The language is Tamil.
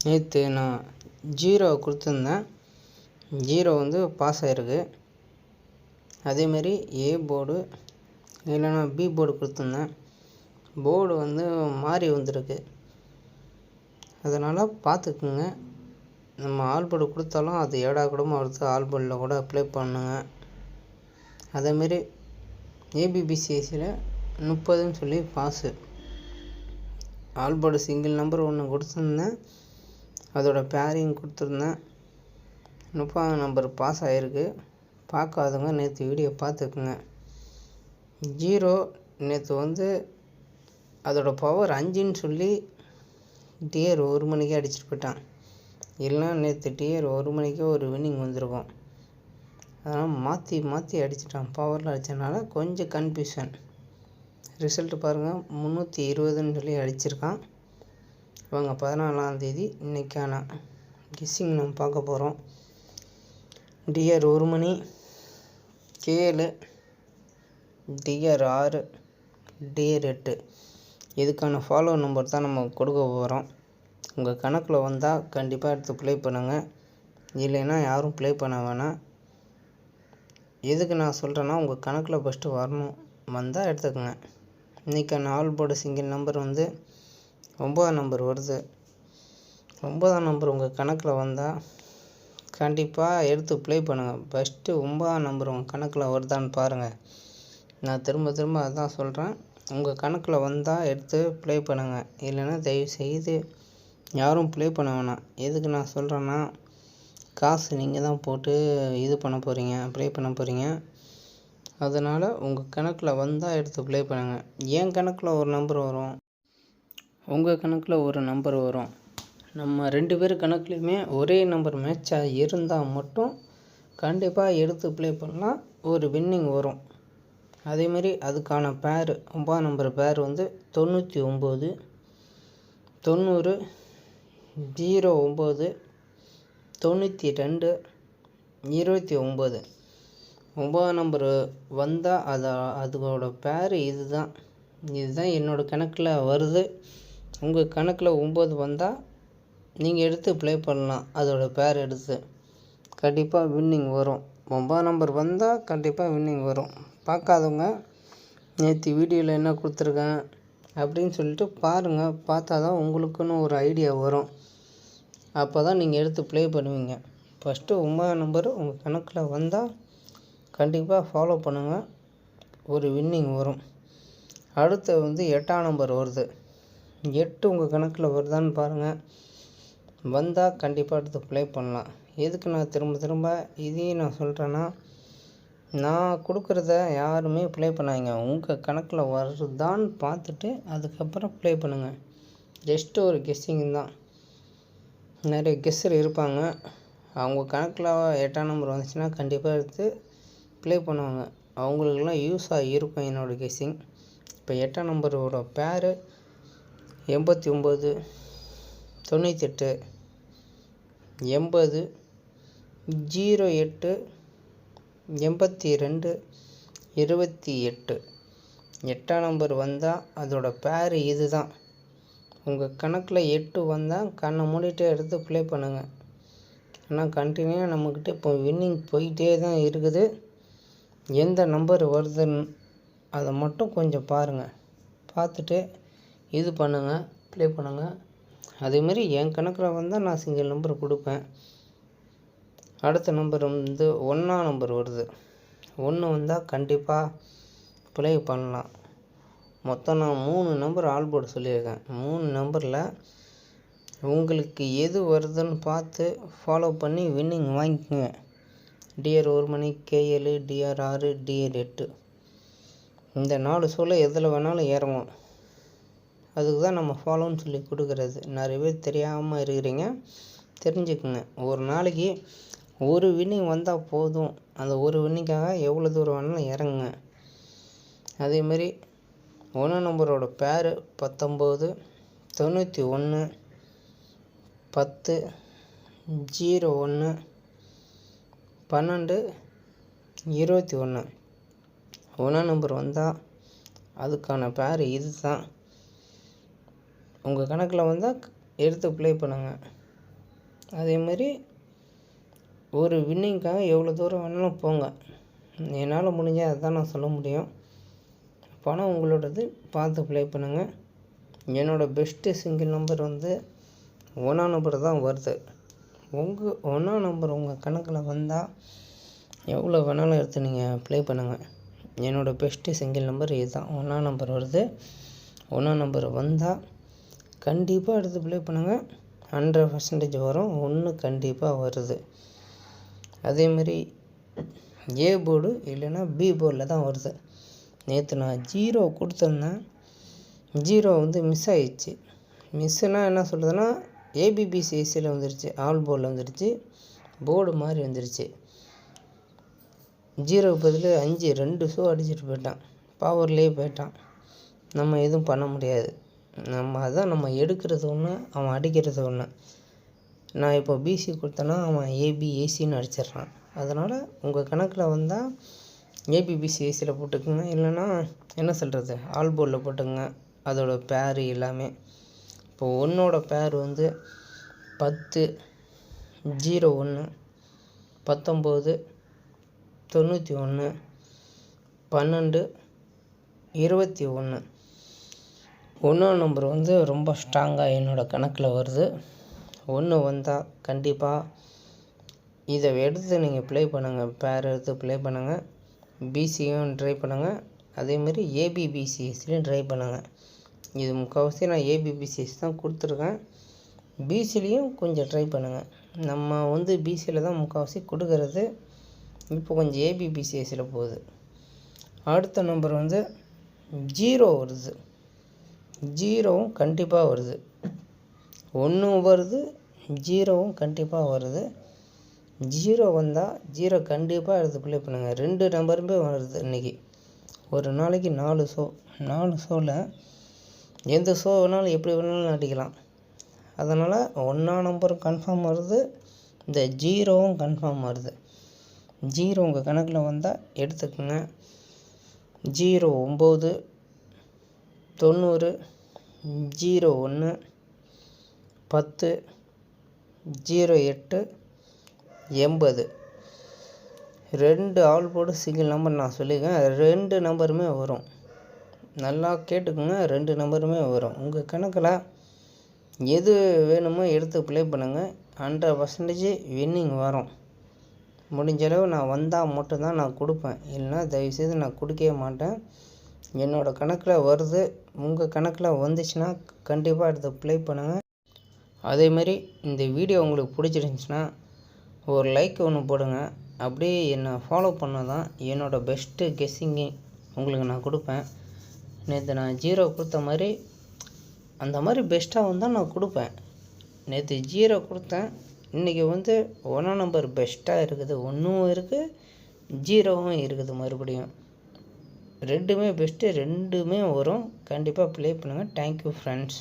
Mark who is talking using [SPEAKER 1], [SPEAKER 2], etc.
[SPEAKER 1] நேற்று நான் 0 கொடுத்துருந்தேன். 0 வந்து பாஸ் ஆகிருக்கு. அதேமாரி ஏ போர்டு இல்லைன்னா பி போர்டு கொடுத்துருந்தேன். போர்டு வந்து மாறி வந்திருக்கு. அதனால் பார்த்துக்குங்க. நம்ம ஆல் போர்டு கொடுத்தாலும் அது ஏடா கூடமாக அடுத்து ஆல் போர்டில் கூட அப்ளை பண்ணுங்க. அதேமாரி ஏபிபிசிஎஸ்சியில் 30ன்னு சொல்லி pass. All board single number ஒன்று கொடுத்துருந்தேன். அதோட பேரிங் கொடுத்துருந்தேன். 30ஆம் நம்பர் பாஸ் ஆகிருக்கு. பார்க்காதவங்க நேற்று வீடியோ பார்த்துக்குங்க. 0 நேற்று வந்து அதோட பவர் 5ன்னு சொல்லி டிஆர் 1 மணிக்கே அடிச்சுட்டு போயிட்டான். இல்லைனா நேற்று டிஆர் 1 மணிக்கே ஒரு வின்னிங் வந்திருக்கும். அதனால் மாற்றி அடிச்சிட்டான். பவரில் அடித்தனால கொஞ்சம் கன்ஃபியூஷன். ரிசல்ட்டு பாருங்கள், 320ன்னு சொல்லி அடிச்சிருக்கான். இவங்க 14ஆந்தேதி இன்றைக்கான கெஸ்ஸிங் நம்ம பார்க்க போகிறோம். டிஆர் 1 மணி, கேஎல், டிஆர் 6, டிஆர் 8 இதுக்கான ஃபாலோ நம்பர் தான் நம்ம கொடுக்க போகிறோம். உங்கள் கணக்கில் வந்தால் கண்டிப்பாக எடுத்து ப்ளே பண்ணுங்கள். இல்லைன்னா யாரும் ப்ளே பண்ண வேணாம். எதுக்கு நான் சொல்கிறேன்னா, உங்கள் கணக்கில் ஃபஸ்ட்டு வரணும். வந்தால் எடுத்துக்கோங்க. இன்றைக்கான ஆல் போர்டு சிங்கிள் நம்பர் வந்து 9ஆம் நம்பர் வருது. 9ஆம் நம்பர் உங்கள் கணக்கில் வந்தால் கண்டிப்பாக எடுத்து ப்ளே பண்ணுங்கள். ஃபஸ்ட்டு 9ஆம் நம்பர் உங்கள் கணக்கில் வருதான்னு பாருங்கள். நான் திரும்ப அதான் சொல்கிறேன். உங்கள் கணக்கில் வந்தால் எடுத்து ப்ளே பண்ணுங்கள். இல்லைன்னா தயவுசெய்து யாரும் ப்ளே பண்ண வேணாம். எதுக்கு நான் சொல்கிறேன்னா, காசு நீங்கள் தான் போட்டு இது பண்ண போகிறீங்க, ப்ளே பண்ண போகிறீங்க. அதனால் உங்கள் கணக்கில் வந்தால் எடுத்து ப்ளே பண்ணுங்கள். என் கணக்கில் ஒரு நம்பர் வரும், உங்கள் கணக்கில் ஒரு நம்பர் வரும். நம்ம 2 பேர் கணக்குலையுமே ஒரே நம்பர் மேட்சாக இருந்தால் மட்டும் கண்டிப்பாக எடுத்து ப்ளே பண்ணலாம். ஒரு வின்னிங் வரும். அதேமாரி அதுக்கான பேர் 9ஆம் நம்பர் பேர் வந்து 99, 90, 09, 92, 29. 9ஆம் நம்பர் வந்தால் அதோட பேர் இதுதான் என்னோடய கணக்கில் வருது. உங்கள் கணக்கில் 9 வந்தால் நீங்கள் எடுத்து ப்ளே பண்ணலாம். அதோட பேர் எடுத்து கண்டிப்பாக வின்னிங் வரும். 9ஆம் நம்பர் வந்தால் கண்டிப்பாக வின்னிங் வரும். பார்க்காதவங்க நேற்று வீடியோவில் என்ன கொடுத்துருக்கேன் அப்படின்னு சொல்லிட்டு பாருங்கள். பார்த்தா தான் உங்களுக்குன்னு ஒரு ஐடியா வரும். அப்போ தான் நீங்கள் எடுத்து ப்ளே பண்ணுவீங்க. ஃபஸ்ட்டு 9ஆம் நம்பர் உங்கள் கணக்கில் வந்தால் கண்டிப்பாக ஃபாலோ பண்ணுங்கள். ஒரு வின்னிங் வரும். அடுத்து வந்து 8ஆம் நம்பர் வருது. 8 உங்கள் கணக்கில் வருதான்னு பாருங்கள். வந்தால் கண்டிப்பாக எடுத்து ப்ளே பண்ணலாம். எதுக்கு நான் திரும்ப இதையும் நான் சொல்கிறேன்னா, நான் கொடுக்குறத யாருமே ப்ளே பண்ணாதீங்க. உங்கள் கணக்கில் வருதான்னு பார்த்துட்டு அதுக்கப்புறம் ப்ளே பண்ணுங்கள். ஜஸ்ட்டு ஒரு கெஸ்ஸிங் தான். நிறைய கெஸ்ஸர் இருப்பாங்க. அவங்க கணக்கில் 8ஆம் நம்பர் வந்துச்சுன்னா கண்டிப்பாக எடுத்து ப்ளே பண்ணுவாங்க. அவங்களுக்கெல்லாம் யூஸாக இருக்கும் என்னோடய கெஸ்ஸிங். இப்போ 8ஆம் நம்பரோட பேர் 89, 98, 80, 08, 82, 28. 8ஆம் நம்பர் வந்தால் அதோட பேர் இது தான். உங்கள் கணக்கில் 8 வந்தால் கண்ணை மூடிட்டு எடுத்து ப்ளே பண்ணுங்கள். ஆனால் கண்டினியூவாக நம்மக்கிட்ட இப்போ வின்னிங் போயிட்டே தான் இருக்குது. எந்த நம்பர் வருதுன்னு அதை மட்டும் கொஞ்சம் பாருங்கள். பார்த்துட்டு இது பண்ணுங்கள், ப்ளே பண்ணுங்கள். அதேமாரி என் கணக்கில் வந்தால் நான் சிங்கிள் நம்பர் கொடுப்பேன். அடுத்த நம்பர் வந்து 1ஆம் நம்பர் வருது. 1 வந்தால் கண்டிப்பாக ப்ளே பண்ணலாம். மொத்தம் நான் 3 நம்பர் ஆல் போர்டு சொல்லியிருக்கேன். 3 நம்பரில் உங்களுக்கு எது வருதுன்னு பார்த்து ஃபாலோ பண்ணி வின்னிங் வாங்கிக்கோங்க. டிஆர் 1 மணி, கேஎல், டிஆர் 6, டிஆர் 8 இந்த 4 சொல்ல எதில் வேணாலும் இறங்கும். அதுக்கு தான் நம்ம ஃபாலோன்னு சொல்லி கொடுக்குறது. நிறைய பேர் தெரியாமல் இருக்கிறீங்க, தெரிஞ்சுக்குங்க. ஒரு நாளைக்கு ஒரு வின்னிங் வந்தால் போதும். அந்த ஒரு வின்னிங்காக எவ்வளோ தூரம் வேணாலும் இறங்குங்க. அதேமாரி 1ஆம் நம்பரோட பேர் 19, 91, 10, 01, 12, 21. 1ஆம் நம்பர் வந்தால் அதுக்கான பேர் இது தான். உங்கள் கணக்கில் வந்தால் எடுத்து ப்ளே பண்ணுங்கள். அதேமாதிரி ஒரு வின்னிங்காக எவ்வளோ தூரம் வேணாலும் போங்க. என்னால் முடிஞ்சால் அதுதான் நான் சொல்ல முடியும். பணம் உங்களோடது, பார்த்து ப்ளே பண்ணுங்கள். என்னோடய பெஸ்ட்டு சிங்கிள் நம்பர் வந்து 1ஆம் நம்பர் தான் வருது. உங்கள் 1ஆம் நம்பர் உங்கள் கணக்கில் வந்தால் எவ்வளோ வேணாலும் எடுத்து நீங்கள் ப்ளே பண்ணுங்கள். என்னோடய பெஸ்ட்டு சிங்கிள் நம்பர் இதுதான். 1ஆம் நம்பர் வருது. 1ஆம் நம்பர் வந்தால் கண்டிப்பாக எடுத்து ப்ளே பண்ணுங்கள். 100% வரும். 1 கண்டிப்பாக வருது. அதேமாரி ஏ போர்டு இல்லைன்னா பி போர்டில் தான் வருது. நேற்று நான் 0 கொடுத்துருந்தேன். 0 வந்து மிஸ் ஆகிடுச்சு. மிஸ்ஸுனால் என்ன சொல்கிறதுனா ஏபிபிசிஎஸ்சியில் வந்துருச்சு, ஆல் போர்டில் வந்துருச்சு, போர்டு மாதிரி வந்துருச்சு. 0 பதில் 5 2 ஷோ அடிச்சுட்டு போயிட்டான். பவர்லேயே போயிட்டான். நம்ம எதுவும் பண்ண முடியாது. நம்ம எடுக்கிறது ஒன்று, அவன் அடிக்கிறது ஒன்று. நான் இப்போ பிசி கொடுத்தேன்னா அவன் ஏபி ஏசின்னு அடிச்சிடுறான். அதனால் உங்கள் கணக்கில் வந்தால் ஏபிபிசிஎஸ்சியில் போட்டுக்குங்க. இல்லைன்னா என்ன சொல்கிறது, ஆல் போர்டில் போட்டுக்குங்க. அதோட பேரு எல்லாமே. இப்போ 1ஓட பேர் வந்து 10 01 19 91 12 21. 1ஆம் நம்பர் வந்து ரொம்ப ஸ்ட்ராங்காக என்னோடய கணக்கில் வருது. 1 வந்தால் கண்டிப்பாக இதை எடுத்து நீங்கள் ப்ளே பண்ணுங்கள். பேர் எடுத்து ப்ளே பண்ணுங்கள். பிசியும் ட்ரை பண்ணுங்கள். அதேமாரி ஏபிபிசிஎஸ்லையும் ட்ரை பண்ணுங்கள். இது முக்கால்வாசி நான் ஏபிபிசிஎஸ் தான் கொடுத்துருக்கேன். பிசிலையும் கொஞ்சம் ட்ரை பண்ணுங்கள். நம்ம வந்து பிசியில் தான் முக்கால்வாசி கொடுக்கறது. இப்போ கொஞ்சம் ஏபிபிசிஎஸ்சில் போகுது. அடுத்த நம்பர் வந்து 0 வருது. 0வும் கண்டிப்பாக வருது. 1 வருது, 0வும் கண்டிப்பாக வருது. 0 வந்தால் 0 கண்டிப்பாக எடுத்து ப்ளே பண்ணுங்கள். 2 நம்பருமே வருது இன்றைக்கி. ஒரு நாளைக்கு 4 ஷோ. 4 ஷோவில் எந்த ஷோ வேணாலும் எப்படி வேணாலும் அடிக்கலாம். அதனால் 1ஆம் நம்பரும் கன்ஃபார்ம் வருது, இந்த 0வும் கன்ஃபார்ம் வருது. 0 உங்கள் கணக்கில் வந்தால் எடுத்துக்கோங்க. 09 90 01 10 08 80. 2 ஆல் போர்டு சிங்கிள் நம்பர் நான் சொல்லியிருக்கேன். 2 நம்பருமே வரும். நல்லா கேட்டுக்கோங்க. 2 நம்பருமே வரும். உங்கள் கணக்கில் எது வேணுமோ எடுத்து ப்ளே பண்ணுங்கள். 100% வின்னிங் வரும். முடிஞ்சளவு நான் வந்தால் மட்டும்தான் நான் கொடுப்பேன். இல்லைனா தயவுசெய்து நான் கொடுக்கவே மாட்டேன். என்னோடய கணக்கில் வருது. உங்கள் கணக்கில் வந்துச்சுன்னா கண்டிப்பாக எடுத்து ப்ளே பண்ணுங்கள். அதேமாரி இந்த வீடியோ உங்களுக்கு பிடிச்சிருந்துச்சின்னா ஒரு லைக் ஒன்று போடுங்க. அப்படியே என்னை ஃபாலோ பண்ணால் தான் என்னோடய பெஸ்ட்டு கெஸ்ஸிங்கு உங்களுக்கு நான் கொடுப்பேன். நேற்று நான் 0 கொடுத்த மாதிரி அந்த மாதிரி பெஸ்ட்டாக வந்தால் நான் கொடுப்பேன். நேற்று 0 கொடுத்தேன். இன்றைக்கி வந்து 1ஆம் நம்பர் பெஸ்ட்டாக இருக்குது. 1ம் இருக்குது, 0வும் இருக்குது. மறுபடியும் 2மே பெஸ்ட்டு, 2மே வரும். கண்டிப்பாக ப்ளே பண்ணுங்கள். Thank you friends.